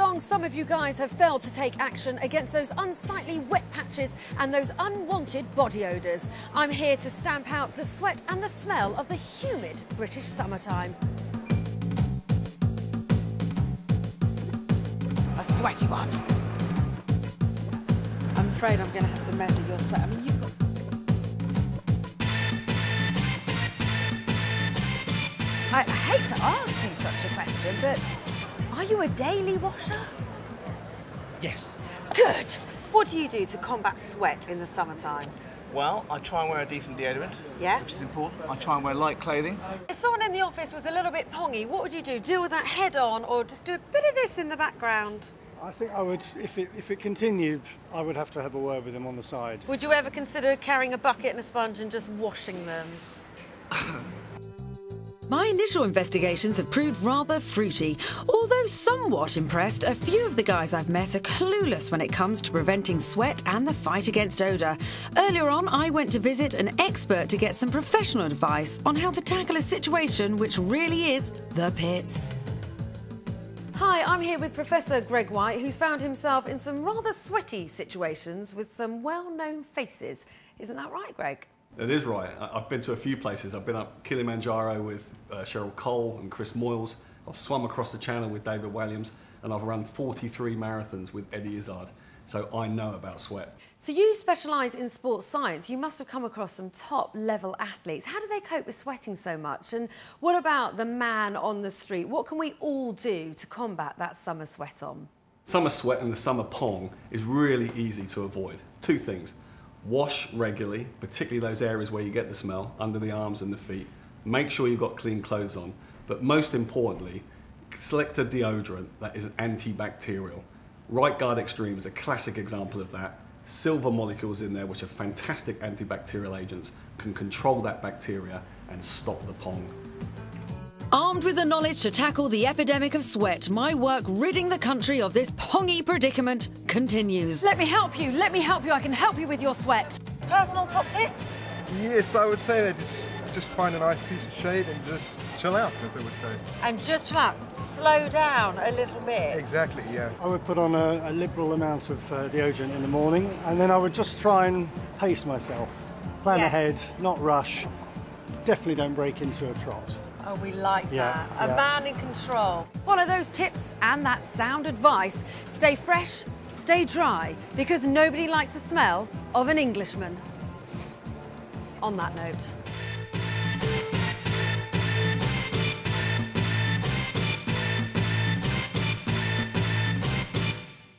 long, some of you guys have failed to take action against those unsightly wet patches and those unwanted body odours. I'm here to stamp out the sweat and the smell of the humid British summertime. A sweaty one. I'm afraid I'm going to have to measure your sweat. I mean, you've got... I hate to ask you such a question, but are you a daily washer? Yes. Good. What do you do to combat sweat in the summertime? Well, I try and wear a decent deodorant. Yes. Which is important. I try and wear light clothing. If someone in the office was a little bit pongy, what would you do? Deal with that head on, or just do a bit of this in the background? I think I would, if it continued, I would have to have a word with him on the side. Would you ever consider carrying a bucket and a sponge and just washing them? My initial investigations have proved rather fruity. Although somewhat impressed, a few of the guys I've met are clueless when it comes to preventing sweat and the fight against odour. Earlier on, I went to visit an expert to get some professional advice on how to tackle a situation which really is the pits. Hi, I'm here with Professor Greg Whyte, who's found himself in some rather sweaty situations with some well-known faces. Isn't that right, Greg? It is right. I've been to a few places. I've been up Kilimanjaro with Cheryl Cole and Chris Moyles. I've swum across the channel with David Williams, and I've run 43 marathons with Eddie Izzard. So I know about sweat. So you specialise in sports science. You must have come across some top-level athletes. How do they cope with sweating so much? And what about the man on the street? What can we all do to combat that summer sweat on? Summer sweat and the summer pong is really easy to avoid. Two things. Wash regularly, particularly those areas where you get the smell, under the arms and the feet. Make sure you've got clean clothes on. But most importantly, select a deodorant that is antibacterial. Right Guard Extreme is a classic example of that. Silver molecules in there, which are fantastic antibacterial agents, can control that bacteria and stop the pong. Armed with the knowledge to tackle the epidemic of sweat, my work ridding the country of this pongy predicament continues. Let me help you, I can help you with your sweat. Personal top tips? Yes, I would say that just find a nice piece of shade and just chill out, as I would say. And just chill out, slow down a little bit. Exactly, yeah. I would put on a liberal amount of deodorant in the morning, and then I would just try and pace myself. Plan ahead, not rush. Definitely don't break into a trot. Oh, we like that. A man in control. Follow those tips and that sound advice. Stay fresh, stay dry, because nobody likes the smell of an Englishman. On that note.